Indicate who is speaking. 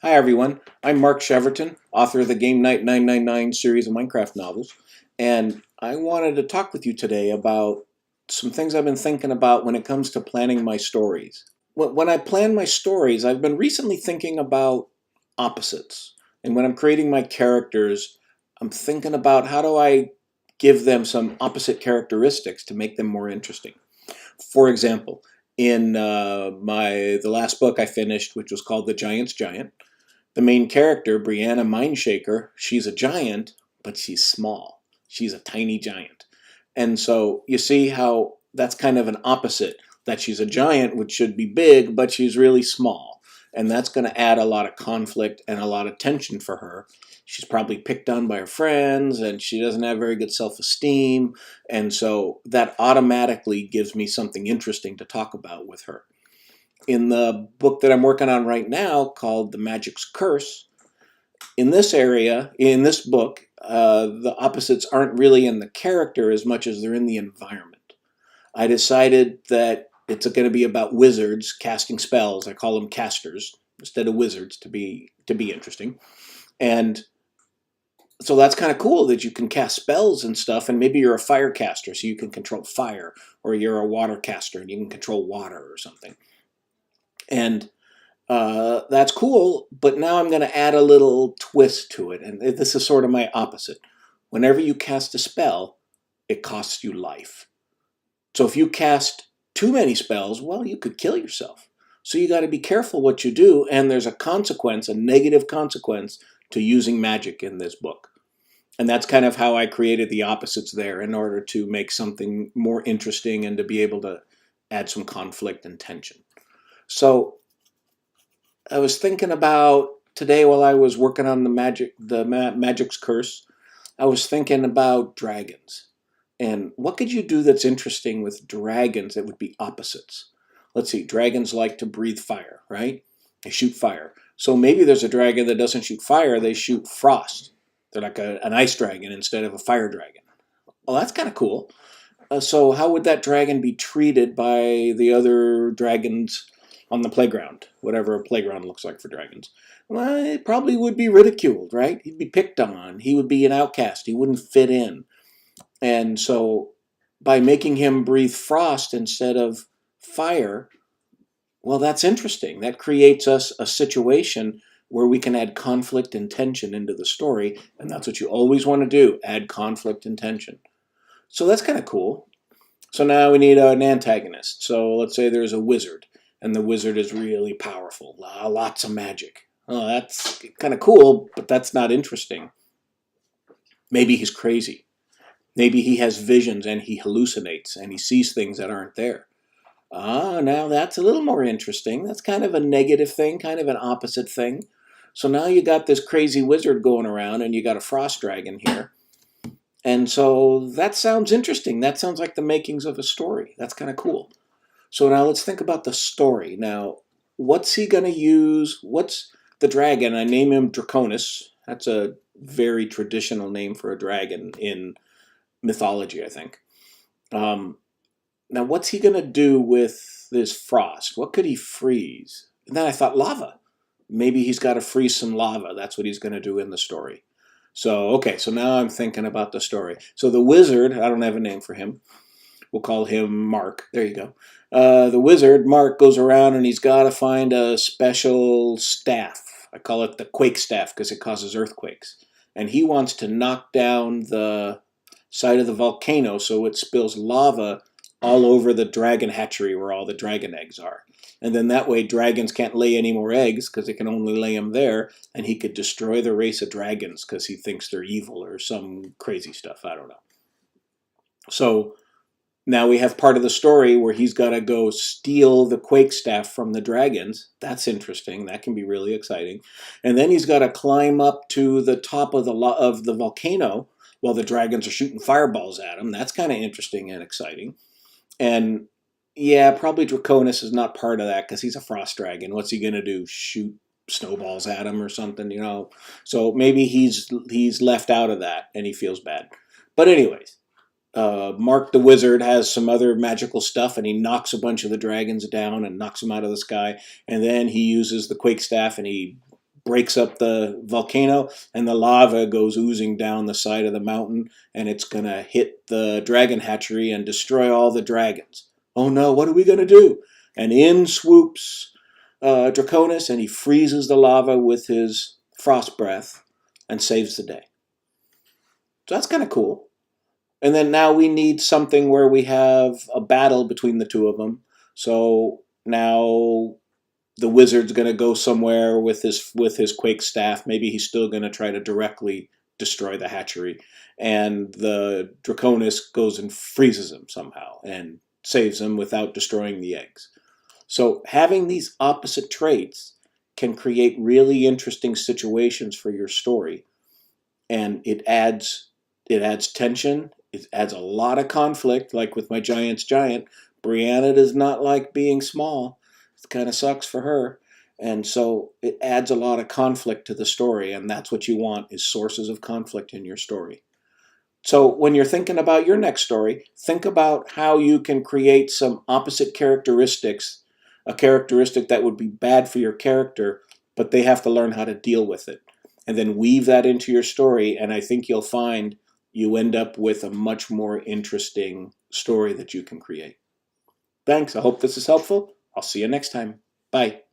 Speaker 1: Hi everyone, I'm Mark Cheverton, author of the Game Night 999 series of Minecraft novels, and I wanted to talk with you today about some things I've been thinking about when it comes to planning my stories. When I plan my stories, I've been recently thinking about opposites, and when I'm creating my characters, I'm thinking about how do I give them some opposite characteristics to make them more interesting. For example, in the last book I finished, which was called The Giant's Giant, the main character, Brianna Mindshaker, she's a giant, but she's small. She's a tiny giant. And so you see how that's kind of an opposite, that she's a giant, which should be big, but she's really small. And that's going to add a lot of conflict and a lot of tension for her. She's probably picked on by her friends, and she doesn't have very good self-esteem. And so that automatically gives me something interesting to talk about with her. In the book that I'm working on right now called The Magic's Curse, in this book, the opposites aren't really in the character as much as they're in the environment. I decided that it's going to be about wizards casting spells. I call them casters instead of wizards to be interesting. And so that's kind of cool that you can cast spells and stuff, and maybe you're a fire caster, so you can control fire, or you're a water caster and you can control water or something. And that's cool, but now I'm going to add a little twist to it, and this is sort of my opposite. Whenever you cast a spell, it costs you life. So if you cast too many spells, well, you could kill yourself. So you got to be careful what you do, and there's a consequence, a negative consequence to using magic in this book. And that's kind of how I created the opposites there in order to make something more interesting and to be able to add some conflict and tension. So I was thinking about today while I was working on the Magic's Curse. I was thinking about dragons, and what could you do that's interesting with dragons that would be opposites? Let's see. Dragons like to breathe fire, right? They shoot fire. So maybe there's a dragon that doesn't shoot fire; they shoot frost. They're like an ice dragon instead of a fire dragon. Well, that's kind of cool. So how would that dragon be treated by the other dragons on the playground, whatever a playground looks like for dragons? Well, it probably would be ridiculed, right? He'd be picked on. He would be an outcast. He wouldn't fit in. And so by making him breathe frost instead of fire, well, that's interesting. That creates us a situation where we can add conflict and tension into the story, and that's what you always want to do, add conflict and tension. So that's kind of cool. So now we need an antagonist. So let's say there's a wizard, and the wizard is really powerful, lots of magic. Oh, that's kind of cool, but that's not interesting. Maybe he's crazy. Maybe he has visions and he hallucinates and he sees things that aren't there. Ah, now that's a little more interesting. That's kind of a negative thing, kind of an opposite thing. So now you got this crazy wizard going around and you got a frost dragon here. And so that sounds interesting. That sounds like the makings of a story. That's kind of cool. So now let's think about the story. Now, what's he going to use? What's the dragon? I name him Draconis. That's a very traditional name for a dragon in mythology, I think. Um, Now, what's he going to do with this frost? What could he freeze? And then I thought lava. Maybe he's got to freeze some lava. That's what he's going to do in the story. So, okay, so now I'm thinking about the story. So the wizard, I don't have a name for him. We'll call him Mark. There you go. The wizard, Mark, goes around and he's got to find a special staff. I call it the quake staff because it causes earthquakes. And he wants to knock down the side of the volcano so it spills lava all over the dragon hatchery where all the dragon eggs are. And then that way dragons can't lay any more eggs because they can only lay them there, and he could destroy the race of dragons because he thinks they're evil or some crazy stuff. I don't know. So now we have part of the story where he's got to go steal the quake staff from the dragons. That's interesting. That can be really exciting. And then he's got to climb up to the top of the volcano while the dragons are shooting fireballs at him. That's kind of interesting and exciting. And yeah, probably Draconis is not part of that because he's a frost dragon. What's he gonna do? Shoot snowballs at him or something, you know? So maybe he's left out of that and he feels bad. But anyways, Mark the Wizard has some other magical stuff and he knocks a bunch of the dragons down and knocks them out of the sky. And then he uses the Quake Staff and he breaks up the volcano, and the lava goes oozing down the side of the mountain, and it's going to hit the dragon hatchery and destroy all the dragons. Oh no, what are we going to do? And in swoops Draconis, and he freezes the lava with his frost breath and saves the day. So that's kind of cool. And then now we need something where we have a battle between the two of them. So now the wizard's going to go somewhere with his quake staff. Maybe he's still going to try to directly destroy the hatchery. And the Draconis goes and freezes him somehow and saves him without destroying the eggs. So having these opposite traits can create really interesting situations for your story. And it adds tension. It adds a lot of conflict, like with my Giant's Giant. Brianna does not like being small. It kind of sucks for her. And so it adds a lot of conflict to the story, and that's what you want, is sources of conflict in your story. So when you're thinking about your next story, think about how you can create some opposite characteristics, a characteristic that would be bad for your character, but they have to learn how to deal with it. And then weave that into your story, and I think you'll find you end up with a much more interesting story that you can create. Thanks. I hope this is helpful. I'll see you next time. Bye.